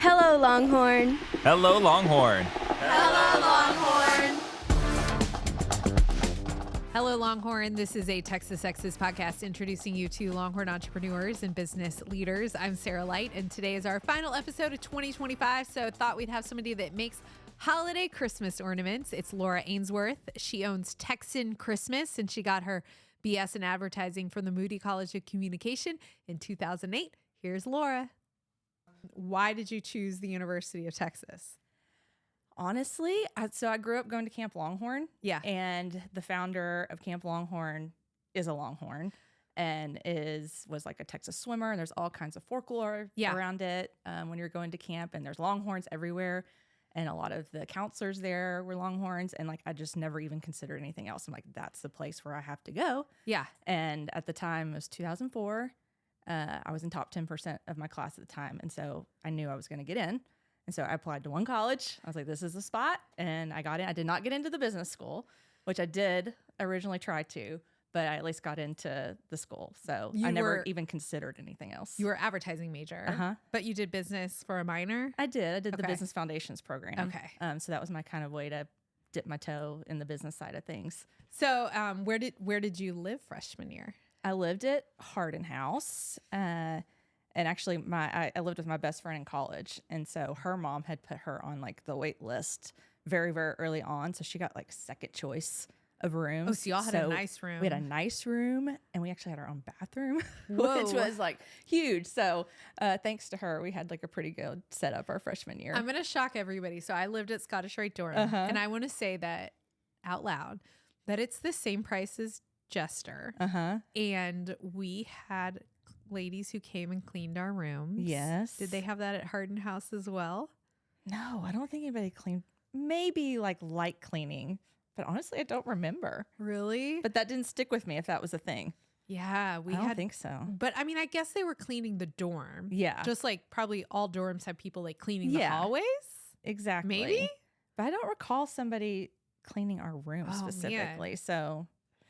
Hello, Longhorn. Hello, Longhorn. Hello, Longhorn. Hello, Longhorn. This is a Texas Exes podcast introducing you to Longhorn entrepreneurs and business leaders. I'm Sara Light, and today is our final episode of 2025, so thought we'd have somebody that makes holiday Christmas ornaments. It's Laura Ainsworth. She owns Texan Christmas, and she got her BS in advertising from the Moody College of Communication in 2008. Here's Laura. Why did you choose the University of Texas? Honestly, I grew up going to Camp Longhorn. Yeah. And the founder of Camp Longhorn is a Longhorn and was like a Texas swimmer. And there's all kinds of folklore around it when you're going to camp. And there's Longhorns everywhere. And a lot of the counselors there were Longhorns. And like, I just never even considered anything else. I'm like, that's the place where I have to go. Yeah. And at the time, it was 2004. I was in top 10% of my class at the time. And so I knew I was going to get in. And so I applied to one college. I was like, this is the spot. And I got in. I did not get into the business school, which I did originally try to, but I at least got into the school. So I never even considered anything else. You were advertising major, but you did business for a minor? I did the Business Foundations program. Okay. So that was my kind of way to dip my toe in the business side of things. So where did you live freshman year? I lived at Hardin House. And actually, I lived with my best friend in college. And so her mom had put her on like the wait list very, very early on. So she got like second choice of rooms. Oh, so y'all had a nice room. We had a nice room and we actually had our own bathroom, Whoa. which was like huge. So thanks to her, we had like a pretty good setup our freshman year. I'm going to shock everybody. So I lived at Scottish Rite Durham. And I want to say that out loud that it's the same price as Jester. And we had ladies who came and cleaned our rooms. Yes. Did they have that at Hardin House as well? No, I don't think anybody cleaned. Maybe like light cleaning, but honestly, I don't remember. Really? But that didn't stick with me if that was a thing. Yeah, I don't think so. But I mean, I guess they were cleaning the dorm. Yeah. Just like probably all dorms have people like cleaning the hallways. Exactly. Maybe? But I don't recall somebody cleaning our room specifically. Man. So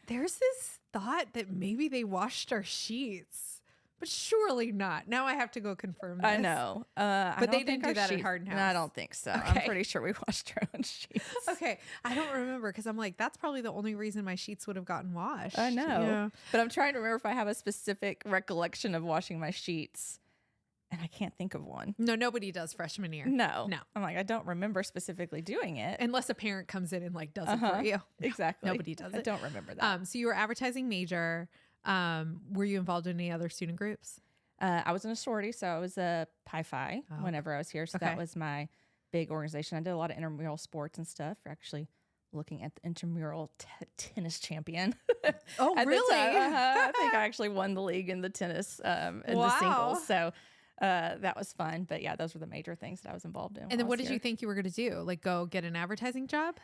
There's this thought that maybe they washed our sheets. But surely not. Now I have to go confirm this. I know. But they didn't do that at Hardin House. No, I don't think so. Okay. I'm pretty sure we washed our own sheets. Okay. I don't remember because I'm like, that's probably the only reason my sheets would have gotten washed. I know. Yeah. But I'm trying to remember if I have a specific recollection of washing my sheets. And I can't think of one. No, nobody does freshman year. No. No. I'm like, I don't remember specifically doing it. Unless a parent comes in and like does it for you. Exactly. Nobody does it. I don't remember that. So you were advertising major. Were you involved in any other student groups? I was in a sorority, so I was a Pi Phi whenever I was here. So that was my big organization. I did a lot of intramural sports and stuff. We're actually looking at the intramural tennis champion. Oh, really? I think I actually won the league in the tennis in the singles. So that was fun. But yeah, those were the major things that I was involved in. And then what did you think you were going to do? Like go get an advertising job?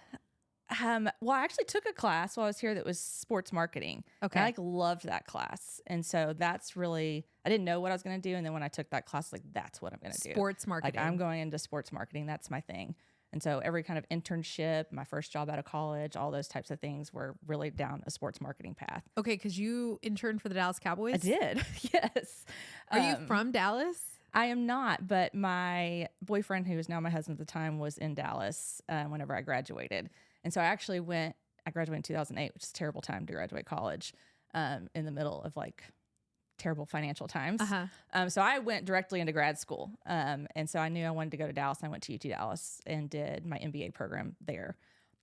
Well, I actually took a class while I was here that was sports marketing. Okay. And I loved that class. And so that's really, I didn't know what I was going to do. And then when I took that class, like, that's what I'm going to do. Sports marketing. Like, I'm going into sports marketing. That's my thing. And so every kind of internship, my first job out of college, all those types of things were really down a sports marketing path. Okay, because you interned for the Dallas Cowboys? I did. Yes. Are you from Dallas? I am not, but my boyfriend, who is now my husband at the time, was in Dallas whenever I graduated. And so I graduated in 2008, which is a terrible time to graduate college in the middle of like terrible financial times. So I went directly into grad school. And so I knew I wanted to go to Dallas. And I went to UT Dallas and did my MBA program there.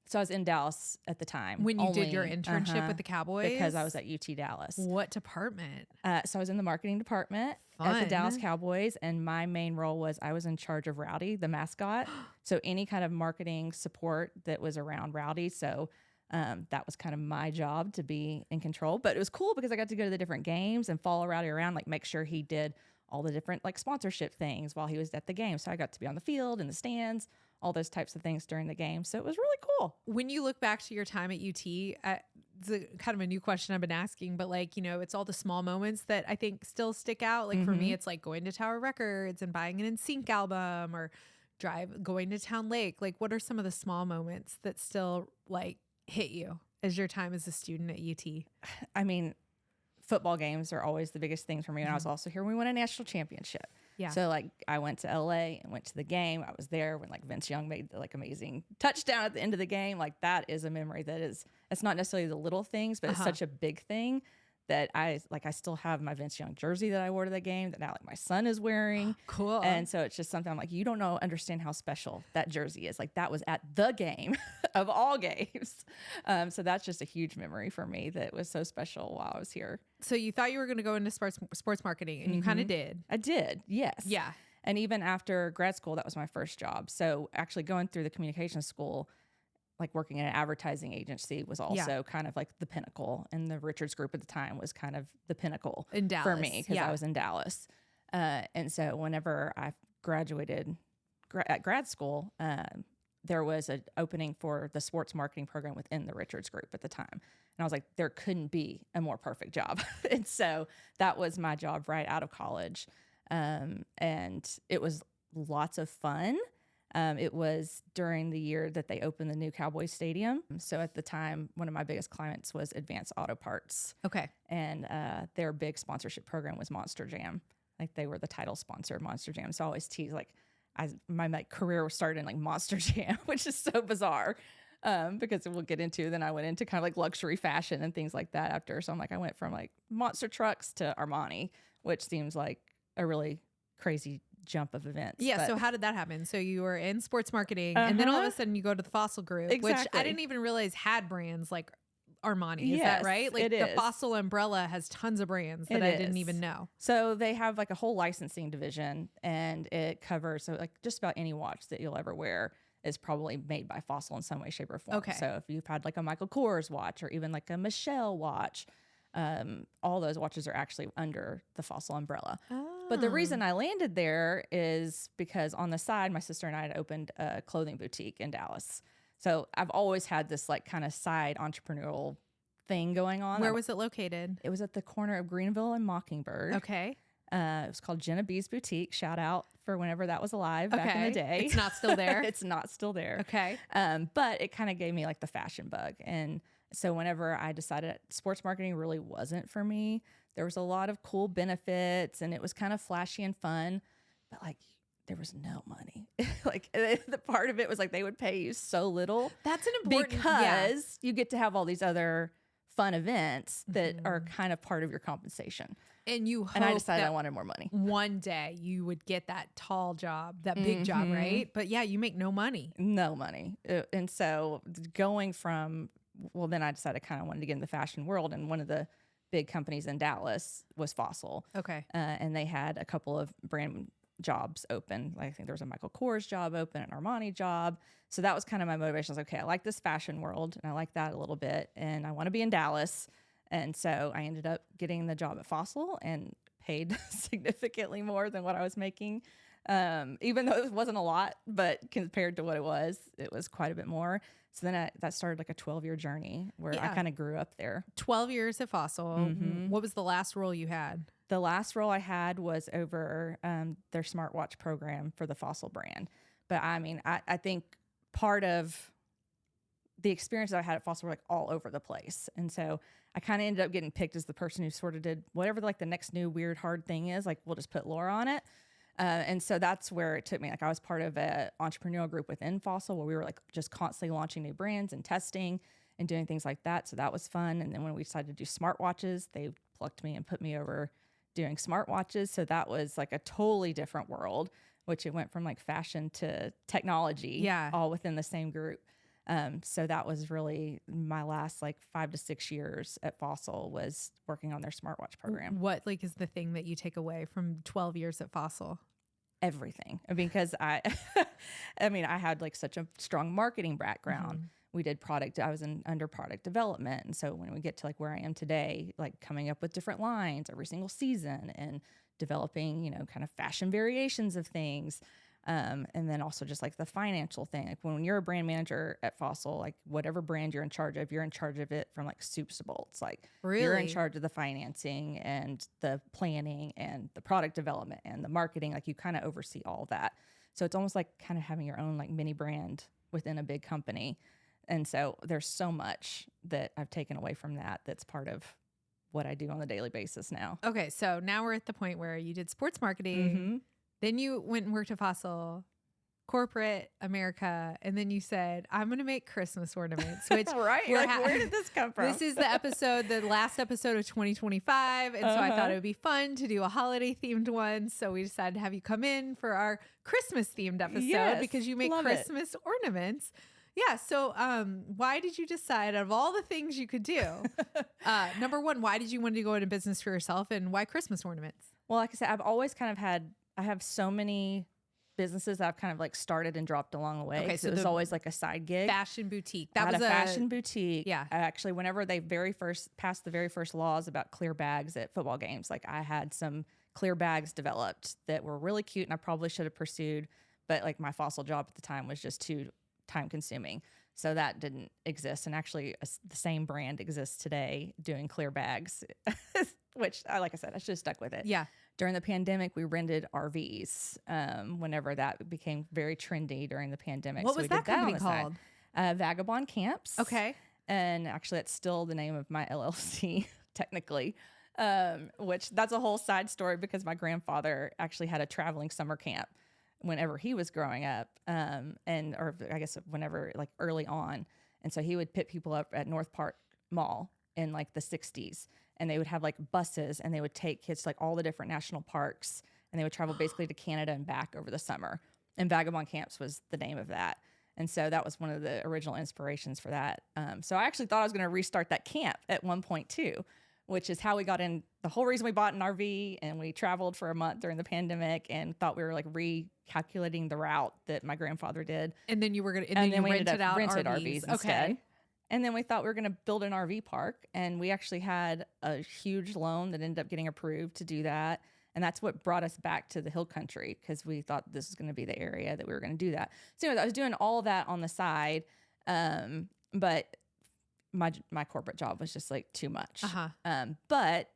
So I was in Dallas at the time. When you did your internship with the Cowboys? Because I was at UT Dallas. What department? So I was in the marketing department at the Dallas Cowboys, and my main role was I was in charge of Rowdy, the mascot. So any kind of marketing support that was around Rowdy. So that was kind of my job to be in control. But it was cool because I got to go to the different games and follow Rowdy around, like make sure he did all the different like sponsorship things while he was at the game. So I got to be on the field, in the stands, all those types of things during the game. So it was really cool. When you look back to your time at UT, it's kind of a new question I've been asking, but like, you know, it's all the small moments that I think still stick out. Like for me, it's like going to Tower Records and buying an NSYNC album or going to Town Lake. Like what are some of the small moments that still like hit you as your time as a student at UT? I mean, football games are always the biggest things for me. And I was also here when we won a national championship. Yeah. So like I went to LA and went to the game. I was there when like Vince Young made the like amazing touchdown at the end of the game. Like that is a memory it's not necessarily the little things, but it's such a big thing that I still have my Vince Young jersey that I wore to the game that now like my son is wearing. Cool. And so it's just something I'm like, you don't understand how special that jersey is. Like that was at the game of all games. So that's just a huge memory for me that was so special while I was here. So you thought you were going to go into sports marketing, and you kind of did. I did. Yes. Yeah. And even after grad school, that was my first job. So actually going through the communication school, like working in an advertising agency was also kind of like the pinnacle. And the Richards Group at the time was kind of the pinnacle in Dallas for me because I was in Dallas. And so whenever I graduated at grad school, there was an opening for the sports marketing program within the Richards Group at the time. And I was like, there couldn't be a more perfect job. And so that was my job right out of college. And it was lots of fun. It was during the year that they opened the new Cowboys Stadium. So at the time, one of my biggest clients was Advanced Auto Parts. Okay. And their big sponsorship program was Monster Jam. Like they were the title sponsor of Monster Jam. So I always tease like my career was started in like Monster Jam, which is so bizarre because we'll get into. Then I went into kind of like luxury fashion and things like that after. So I'm like, I went from like monster trucks to Armani, which seems like a really crazy jump of events. Yeah. So how did that happen? So you were in sports marketing, and then all of a sudden you go to the Fossil Group, which I didn't even realize had brands like Armani. Is that right? Like the Fossil umbrella has tons of brands that I didn't even know. So they have like a whole licensing division, and it covers so like just about any watch that you'll ever wear is probably made by Fossil in some way, shape, or form. Okay. So if you've had like a Michael Kors watch or even like a Michelle watch, all those watches are actually under the Fossil umbrella. But the reason I landed there is because on the side, my sister and I had opened a clothing boutique in Dallas. So I've always had this like kind of side entrepreneurial thing going on. Where was it located? It was at the corner of Greenville and Mockingbird. Okay. It was called Jenna B's Boutique. Shout out for whenever that was alive back in the day. It's not still there? It's not still there. Okay. But it kind of gave me like the fashion bug. And so whenever I decided sports marketing really wasn't for me, there was a lot of cool benefits and it was kind of flashy and fun, but like there was no money. Like the part of it was like they would pay you so little. That's an important because you get to have all these other fun events that are kind of part of your compensation. And I decided I wanted more money. One day you would get that tall job, that big job, right? But yeah, you make no money. No money. And so going from, well, then I decided I kind of wanted to get in the fashion world. And one of the big companies in Dallas was Fossil. Okay. And they had a couple of brand jobs open. Like I think there was a Michael Kors job open, an Armani job. So that was kind of my motivation. I was like, okay, I like this fashion world and I like that a little bit. And I want to be in Dallas. And so I ended up getting the job at Fossil and paid significantly more than what I was making. Even though it wasn't a lot, but compared to what it was quite a bit more. So then that started like a 12-year journey where I kind of grew up there. 12 years at Fossil. What was the last role you had? The last role I had was over their smartwatch program for the Fossil brand. But I mean, I think part of the experience that I had at Fossil were like all over the place. And so I kind of ended up getting picked as the person who sort of did whatever like the next new weird hard thing is. Like we'll just put Laura on it. And so that's where it took me. Like I was part of an entrepreneurial group within Fossil where we were like just constantly launching new brands and testing and doing things like that. So that was fun. And then when we decided to do smartwatches, they plucked me and put me over doing smartwatches. So that was like a totally different world, which it went from like fashion to technology, all within the same group. So that was really my last like 5 to 6 years at Fossil was working on their smartwatch program. What like is the thing that you take away from 12 years at Fossil? Everything. Because I had like such a strong marketing background. We did I was under product development. And so when we get to like where I am today, like coming up with different lines every single season and developing, kind of fashion variations of things. And then also just like the financial thing, like when you're a brand manager at Fossil, like whatever brand you're in charge of it from like soups to bolts. Like you're in charge of the financing and the planning and the product development and the marketing. Like you kind of oversee all that. So it's almost like kind of having your own like mini brand within a big company. And so there's so much that I've taken away from that that's part of what I do on a daily basis now. Okay, so now we're at the point where you did sports marketing. Then you went and worked at Fossil, corporate America, and then you said, I'm going to make Christmas ornaments, which right. Like, where did this come from? This is the last episode of 2025. And so I thought it would be fun to do a holiday themed one. So we decided to have you come in for our Christmas themed episode because you make Christmas ornaments. Yeah. So why did you decide, out of all the things you could do, number one, why did you want to go into business for yourself, and why Christmas ornaments? Well, like I said, I've always kind of I have so many businesses that I've kind of like started and dropped along the way. Okay, so it was always like a side gig. Fashion boutique. That was a fashion boutique. Yeah. Actually, whenever they passed the very first laws about clear bags at football games, like I had some clear bags developed that were really cute, and I probably should have pursued, but like my Fossil job at the time was just too time consuming. So that didn't exist. And actually the same brand exists today doing clear bags, which like I said, I should have stuck with it. Yeah. During the pandemic, we rented RVs whenever that became very trendy during the pandemic. What was that company called? Vagabond Camps. Okay. And actually, that's still the name of my LLC, technically, which that's a whole side story because my grandfather actually had a traveling summer camp whenever he was growing up, or I guess whenever, like early on. And so he would pick people up at North Park Mall in like the 60s. And they would have like buses, and they would take kids to like all the different national parks, and they would travel basically to Canada and back over the summer. And Vagabond Camps was the name of that. And so that was one of the original inspirations for that. So I actually thought I was going to restart that camp at one point too, which is how we got in. The whole reason we bought an RV and we traveled for a month during the pandemic and thought we were like recalculating the route that my grandfather did. And then you were going to, and then we rented RVs instead. Okay. And then we thought we were going to build an RV park, and we actually had a huge loan that ended up getting approved to do that. And that's what brought us back to the Hill Country, because we thought this was going to be the area that we were going to do that. So anyways, I was doing all that on the side, but my corporate job was just like too much. But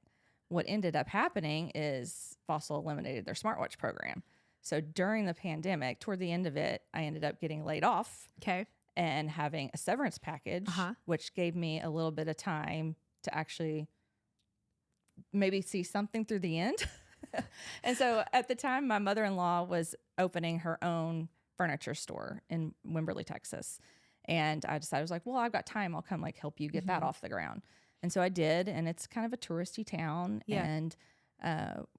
what ended up happening is Fossil eliminated their smartwatch program. So during the pandemic, toward the end of it, I ended up getting laid off. Okay. And having a severance package, which gave me a little bit of time to actually maybe see something through the end. And so at the time, my mother-in-law was opening her own furniture store in Wimberley, Texas. And I decided, I was like, well, I've got time. I'll come like help you get that off the ground. And so I did. And it's kind of a touristy town. Yeah. And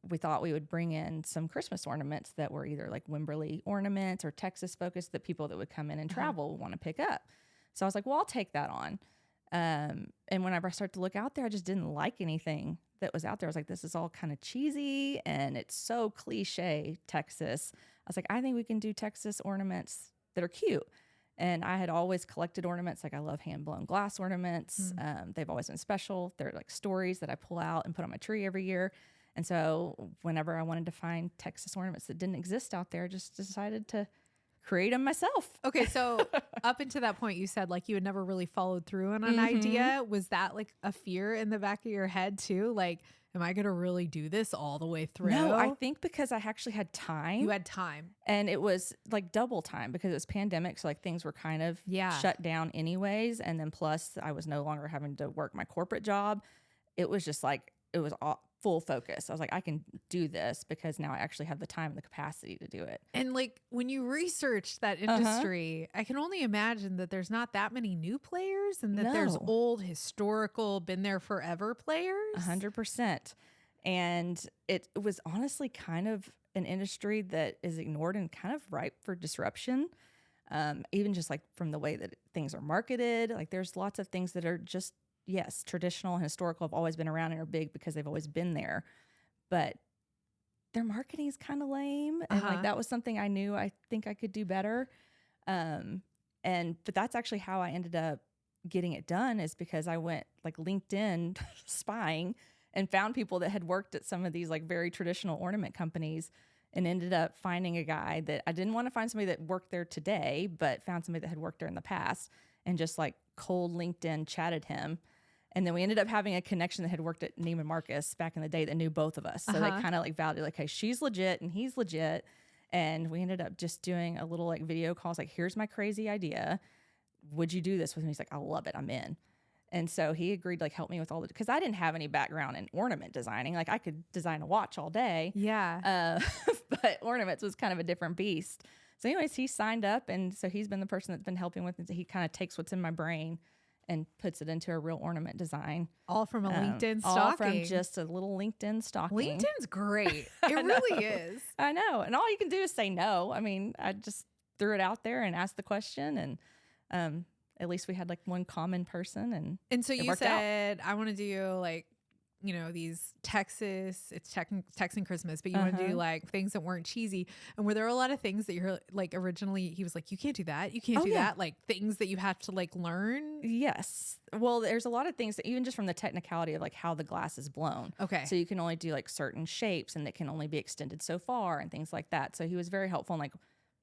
we thought we would bring in some Christmas ornaments that were either like Wimberley ornaments or Texas focused that people that would come in and travel want to pick up. So I was like, well, I'll take that on. And whenever I started to look out there, I just didn't like anything that was out there. I was like, this is all kind of cheesy and it's so cliche Texas. I was like, I think we can do Texas ornaments that are cute. And I had always collected ornaments. Like I love hand-blown glass ornaments. They've always been special. They're like stories that I pull out and put on my tree every year. And so whenever I wanted to find Texas ornaments that didn't exist out there, I just decided to create them myself. Okay. So up until that point, you said like you had never really followed through on an idea. Was that like a fear in the back of your head too? Like, am I going to really do this all the way through? No, I think because I actually had time. You had time. And it was like double time because it was pandemic. So like things were kind of shut down anyways. And then plus I was no longer having to work my corporate job. It was just like, it was all full focus. I was like, I can do this because now I actually have the time and the capacity to do it. And like when you researched that industry, I can only imagine that there's not that many new players and that there's old historical, been there forever players. 100%. And it was honestly kind of an industry that is ignored and kind of ripe for disruption. Even just like from the way that things are marketed, like there's lots of things that are just, yes, traditional and historical have always been around and are big because they've always been there, but their marketing is kind of lame. And like, that was something I knew I think I could do better. But that's actually how I ended up getting it done, is because I went like LinkedIn spying and found people that had worked at some of these like very traditional ornament companies, and ended up finding a guy that I didn't want to find somebody that worked there today, but found somebody that had worked there in the past, and just like cold LinkedIn chatted him. And then we ended up having a connection that had worked at Neiman Marcus back in the day that knew both of us. So they kind of like validated, like, hey, she's legit and he's legit. And we ended up just doing a little like video calls, like, here's my crazy idea. Would you do this with me? He's like, I love it. I'm in. And so he agreed to like help me with all the, because I didn't have any background in ornament designing. Like I could design a watch all day. Yeah. But ornaments was kind of a different beast. So anyways, he signed up. And so he's been the person that's been helping with it. He kind of takes what's in my brain and puts it into a real ornament design. All from a LinkedIn stocking. All from just a little LinkedIn stocking. LinkedIn's great. It really is. I know. And all you can do is say no. I mean, I just threw it out there and asked the question, and at least we had like one common person, and so you said I want to do like, these Texan Christmas, but you want to do like things that weren't cheesy. And were there a lot of things that you're like originally he was like, you can't do that, you can't do that, like things that you have to like learn? Yes. Well, there's a lot of things that even just from the technicality of like how the glass is blown. Okay. So you can only do like certain shapes, and it can only be extended so far and things like that. So he was very helpful in like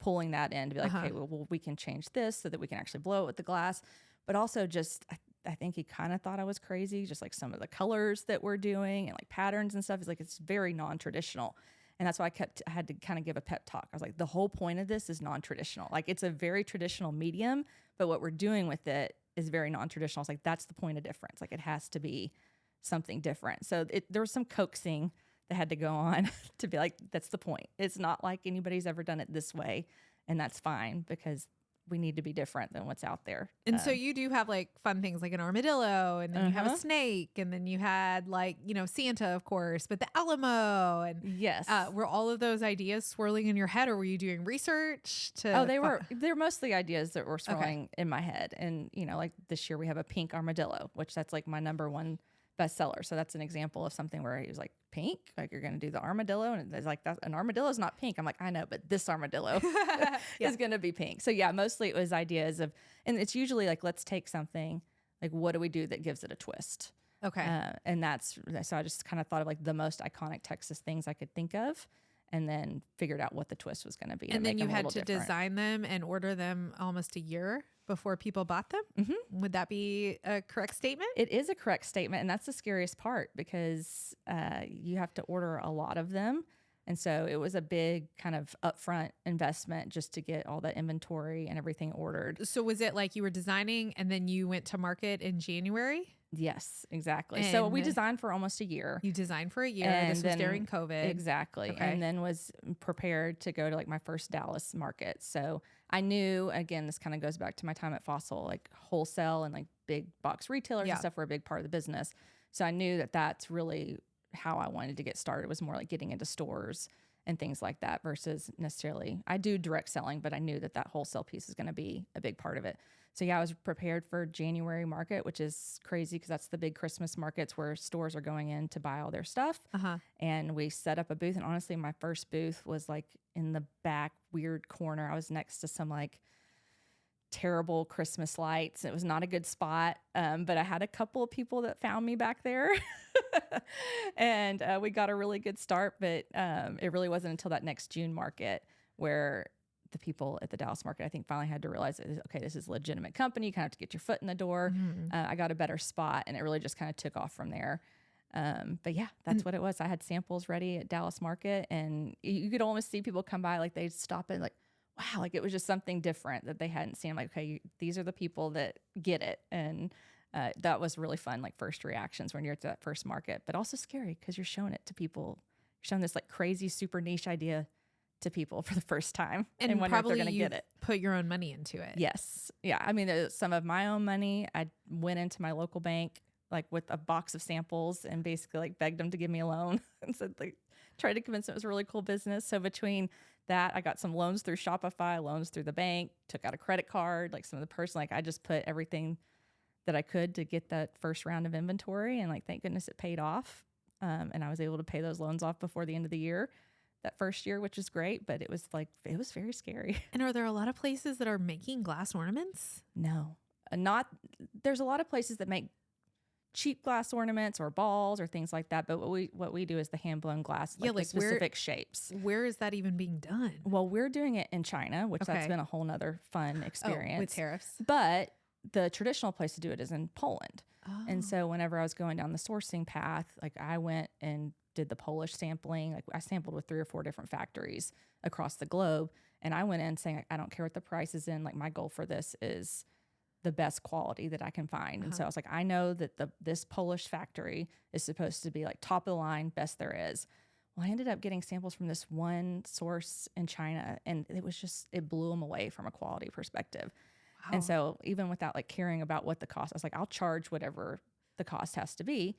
pulling that in to be like, okay, well, we can change this so that we can actually blow it with the glass. But also just, I think he kind of thought I was crazy, just like some of the colors that we're doing and like patterns and stuff. Is like, it's very non-traditional. And that's why I had to kind of give a pep talk. I was like, the whole point of this is non-traditional. Like it's a very traditional medium, but what we're doing with it is very non-traditional. It's like, that's the point of difference. Like it has to be something different. So there was some coaxing that had to go on to be like, that's the point. It's not like anybody's ever done it this way. And that's fine, because we need to be different than what's out there. And so you do have like fun things like an armadillo, and then you have a snake, and then you had like, Santa, of course, but the Alamo. And yes. Were all of those ideas swirling in your head, or were you doing research to? Oh, they're mostly ideas that were swirling in my head. And, like this year we have a pink armadillo, which that's like my number one bestseller. So that's an example of something where he was like, pink? Like you're going to do the armadillo? And it's like, an armadillo is not pink. I'm like, I know, but this armadillo is going to be pink. So yeah, mostly it was ideas of, and it's usually like, let's take something, like what do we do that gives it a twist? Okay. And so I just kind of thought of like the most iconic Texas things I could think of, and then figured out what the twist was going to be. And then you had to design them and order them almost a year before people bought them? Mm-hmm. Would that be a correct statement? It is a correct statement. And that's the scariest part, because you have to order a lot of them. And so it was a big kind of upfront investment just to get all the inventory and everything ordered. So was it like you were designing and then you went to market in January? Yes, exactly. So we designed for almost a year. You designed for a year. And this was during COVID. Exactly. Okay. And then was prepared to go to like my first Dallas market. So I knew, again, this kind of goes back to my time at Fossil, like wholesale and like big box retailers and stuff were a big part of the business. So I knew that that's really how I wanted to get started, was more like getting into stores and things like that versus necessarily, I do direct selling, but I knew that wholesale piece is going to be a big part of it. So yeah, I was prepared for January market, which is crazy because that's the big Christmas markets where stores are going in to buy all their stuff. And we set up a booth. And honestly, my first booth was like in the back weird corner. I was next to some like terrible Christmas lights. It was not a good spot. But I had a couple of people that found me back there and we got a really good start. But it really wasn't until that next June market where the people at the Dallas market, I think, finally had to realize that, okay, this is a legitimate company. You kind of have to get your foot in the door. I got a better spot, and it really just kind of took off from there. But yeah, that's what it was. I had samples ready at Dallas market, and you could almost see people come by, like they'd stop and like, wow, like it was just something different that they hadn't seen. I'm like, okay, these are the people that get it. And that was really fun, like first reactions when you're at that first market, but also scary because you're showing it to people. You're showing this like crazy, super niche idea to people for the first time, and wonder if they're going to get it. Put your own money into it. Yes. Yeah. I mean, there's some of my own money. I went into my local bank, like with a box of samples, and basically like begged them to give me a loan and said, like, tried to convince them it was a really cool business. So between that, I got some loans through Shopify, loans through the bank, took out a credit card, like some of the personal, like I just put everything that I could to get that first round of inventory. And like, thank goodness it paid off. And I was able to pay those loans off before the end of the year. That first year, which is great, but it was very scary. And are there a lot of places that are making glass ornaments? No, there's a lot of places that make cheap glass ornaments or balls or things like that. But what we do is the hand blown glass, like the specific shapes. Where is that even being done? Well, we're doing it in China, which that's been a whole nother fun experience. With tariffs. But the traditional place to do it is in Poland. And so whenever I was going down the sourcing path, like I went and did the Polish sampling. Like I sampled with 3 or 4 different factories across the globe. And I went in saying, I don't care what the price is in. Like my goal for this is the best quality that I can find. And so I was like, I know that this Polish factory is supposed to be like top of the line, best there is. Well, I ended up getting samples from this one source in China, and it blew them away from a quality perspective. Wow. And so even without like caring about what the cost, I was like, I'll charge whatever the cost has to be.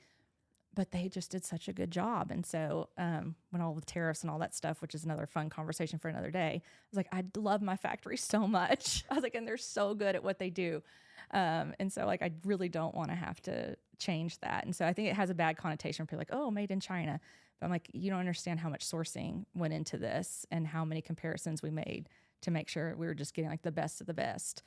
But they just did such a good job. And so when all the tariffs and all that stuff, which is another fun conversation for another day, I was like, I love my factory so much. I was like, and they're so good at what they do. And so like, I really don't want to have to change that. And so I think it has a bad connotation for people like, oh, made in China. But I'm like, you don't understand how much sourcing went into this and how many comparisons we made to make sure we were just getting like the best of the best.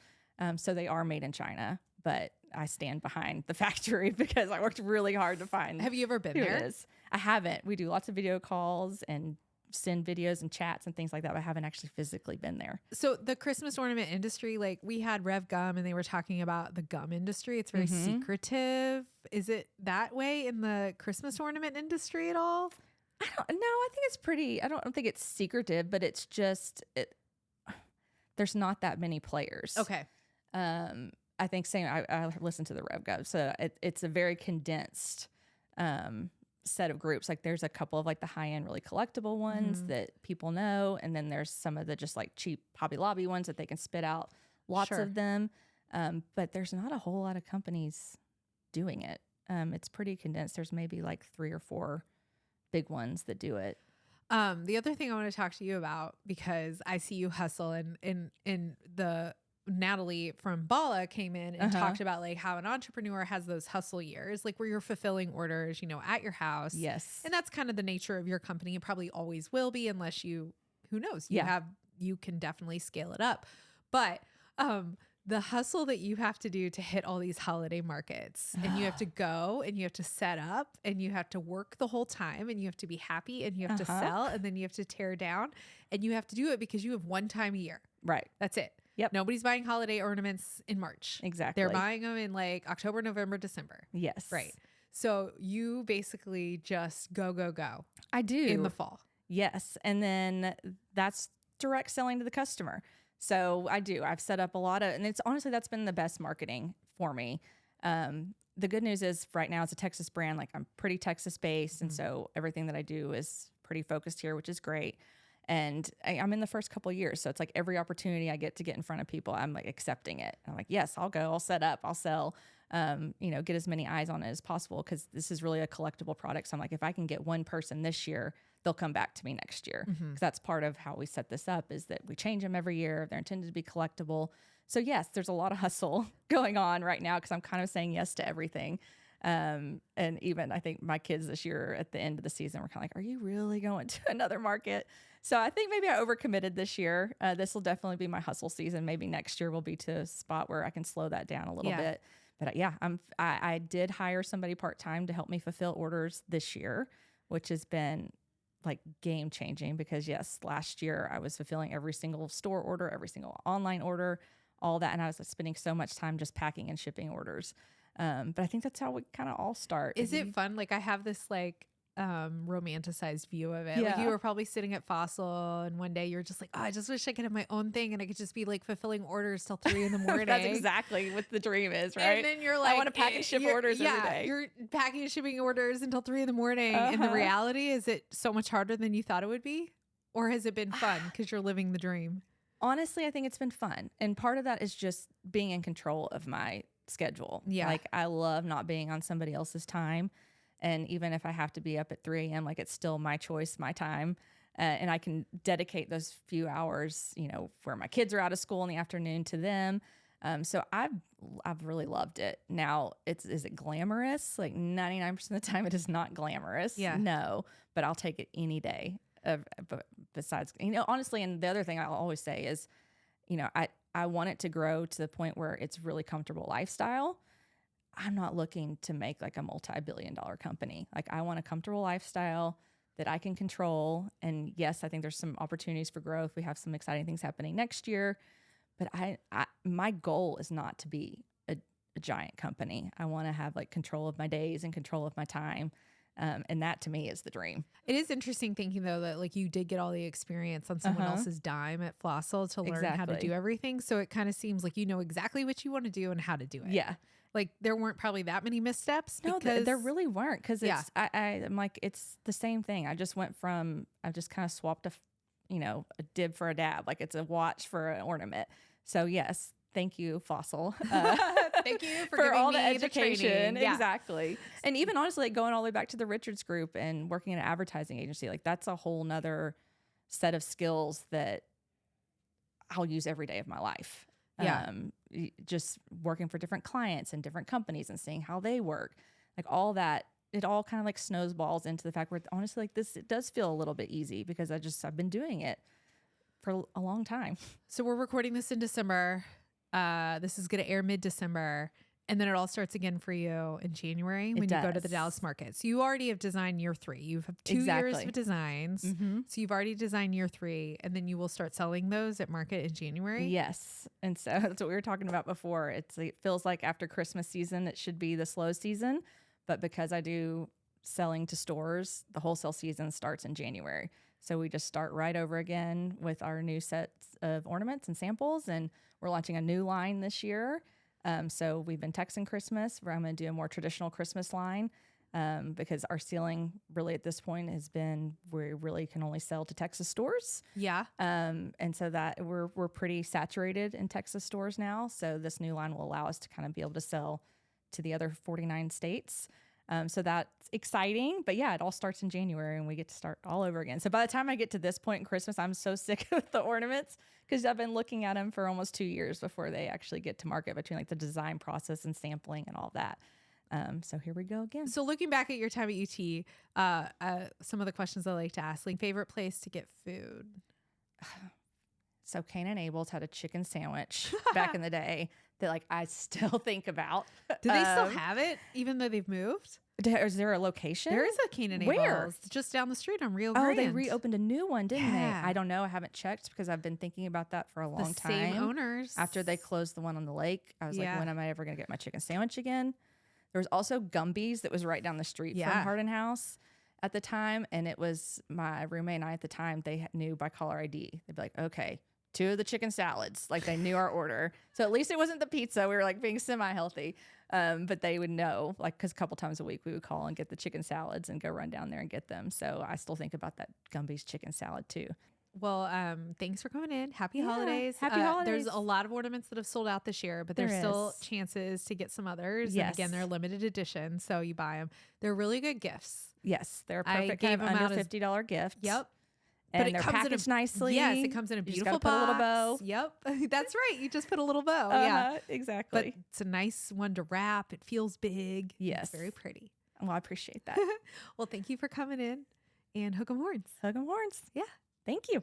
So they are made in China, but I stand behind the factory because I worked really hard to find. Have you ever been who there? It is. I haven't. We do lots of video calls and send videos and chats and things like that, but I haven't actually physically been there. So the Christmas ornament industry, like we had Rev Gum and they were talking about the gum industry. It's very secretive. Is it that way in the Christmas ornament industry at all? I don't know. I think it's pretty, I don't think it's secretive, but it's just, there's not that many players. Okay. I think I listened to the Rev Gov, so it's a very condensed set of groups. Like there's a couple of like the high end, really collectible ones that people know, and then there's some of the just like cheap Hobby Lobby ones that they can spit out lots of them. But there's not a whole lot of companies doing it. It's pretty condensed. There's maybe like 3 or 4 big ones that do it. The other thing I want to talk to you about, because I see you hustle in the Natalie from Bala came in and talked about like how an entrepreneur has those hustle years, like where you're fulfilling orders, at your house. Yes. And that's kind of the nature of your company. It probably always will be, unless who knows, you can definitely scale it up. But, the hustle that you have to do to hit all these holiday markets, and you have to go and you have to set up and you have to work the whole time and you have to be happy and you have to sell and then you have to tear down, and you have to do it because you have one time a year. Right. That's it. Yep. Nobody's buying holiday ornaments in March. Exactly. They're buying them in like October, November, December. Yes. Right. So you basically just go. I do. In the fall. Yes. And then that's direct selling to the customer. So I do. I've set up a lot of, and that's been the best marketing for me. The good news is right now it's a Texas brand. Like I'm pretty Texas based. And so everything that I do is pretty focused here, which is great. And I'm in the first couple of years. So it's like every opportunity I get to get in front of people, I'm like accepting it. I'm like, yes, I'll go, I'll set up, I'll sell, get as many eyes on it as possible. Cause this is really a collectible product. So I'm like, if I can get one person this year, they'll come back to me next year. Cause that's part of how we set this up, is that we change them every year. They're intended to be collectible. So yes, there's a lot of hustle going on right now, cause I'm kind of saying yes to everything. And even I think my kids this year at the end of the season were kind of like, are you really going to another market? So I think maybe I overcommitted this year. This will definitely be my hustle season. Maybe next year we'll be to a spot where I can slow that down a little bit. But I did hire somebody part-time to help me fulfill orders this year, which has been like game changing, because yes, last year I was fulfilling every single store order, every single online order, all that. And I was spending so much time just packing and shipping orders. But I think that's how we kind of all start. Is it fun? Like I have this like romanticized view of it. Like you were probably sitting at Fossil and one day you're just like, oh, I just wish I could have my own thing and I could just be like fulfilling orders till 3 a.m. That's exactly what the dream is, right? And then you're like, I want to pack and ship orders every day. You're packing and shipping orders until 3 a.m. And the reality is, it so much harder than you thought it would be? Or has it been fun because you're living the dream? Honestly, I think it's been fun. And part of that is just being in control of my schedule. Yeah. Like I love not being on somebody else's time. And even if I have to be up at 3 a.m., like it's still my choice, my time. And I can dedicate those few hours, where my kids are out of school in the afternoon, to them. So I've really loved it. Now, is it glamorous? Like 99% of the time, it is not glamorous. Yeah. No, but I'll take it any day. But besides, honestly, and the other thing I'll always say is, I want it to grow to the point where it's really comfortable lifestyle. I'm not looking to make like a multi-billion-dollar company. Like I want a comfortable lifestyle that I can control. And yes, I think there's some opportunities for growth. We have some exciting things happening next year, but my goal is not to be a giant company. I want to have like control of my days and control of my time. And that to me is the dream. It is interesting thinking though that like you did get all the experience on someone else's dime at Flossel to learn how to do everything. So it kind of seems like you know exactly what you want to do and how to do it. Yeah. Like there weren't probably that many missteps. No, because there really weren't. Because it's I'm like, it's the same thing. I just kind of swapped a dib for a dab. Like it's a watch for an ornament. So yes, thank you, Fossil. Thank you for giving all me the education. Yeah. Exactly. And even honestly, like going all the way back to the Richards Group and working in an advertising agency, like that's a whole nother set of skills that I'll use every day of my life. Yeah. Just working for different clients and different companies and seeing how they work, like all that, it all kind of like snowballs into the fact where honestly, like this, it does feel a little bit easy because I've been doing it for a long time. So we're recording this in December. This is going to air mid-December. And then it all starts again for you in January when you go to the Dallas market. So you already have designed year 3. You have 2 years of designs. So you've already designed year 3, and then you will start selling those at market in January. Yes. And so that's what we were talking about before. It feels like after Christmas season, it should be the slow season. But because I do selling to stores, the wholesale season starts in January. So we just start right over again with our new sets of ornaments and samples. And we're launching a new line this year. So we've been Texan Christmas, where I'm going to do a more traditional Christmas line because our ceiling really at this point has been we really can only sell to Texas stores. Yeah. And so that we're pretty saturated in Texas stores now. So this new line will allow us to kind of be able to sell to the other 49 states. So that's exciting. But yeah, it all starts in January and we get to start all over again. So by the time I get to this point in Christmas, I'm so sick of the ornaments because I've been looking at them for almost 2 years before they actually get to market, between like the design process and sampling and all that. So here we go again. So looking back at your time at UT, some of the questions I like to ask, like favorite place to get food. So Cain and Abel's had a chicken sandwich back in the day that like I still think about. Do they still have it even though they've moved? Is there a location? There is a Cain and Abel's. Where? Just down the street on Rio Grande. Oh, they reopened a new one, didn't Yeah. they? I don't know. I haven't checked because I've been thinking about that for a long The time. same owners. After they closed the one on the lake, I was like, when am I ever going to get my chicken sandwich again? There was also Gumby's that was right down the street from Hardin House at the time. And it was my roommate and I at the time, they knew by caller ID. They'd be like, okay, 2 of the chicken salads. Like they knew our order. So at least it wasn't the pizza. We were like being semi-healthy. But they would know, like, because a couple times a week we would call and get the chicken salads and go run down there and get them. So I still think about that Gumby's chicken salad too. Well, thanks for coming in. Happy holidays. Happy holidays. There's a lot of ornaments that have sold out this year, but there's still chances to get some others. Yes. And again, they're limited edition, so you buy them. They're really good gifts. Yes, they're a I perfect gave kind of them under out as- $50 gift. Yep. And But they're it comes packaged in a, nicely. Yes, it comes in a You just beautiful gotta put box. a little bow. Yep. That's right. You just put a little bow. Yeah. Exactly. But it's a nice one to wrap. It feels big. Yes. It's very pretty. Well, I appreciate that. Well, thank you for coming in and hook 'em horns. Hug 'em horns. Yeah. Thank you.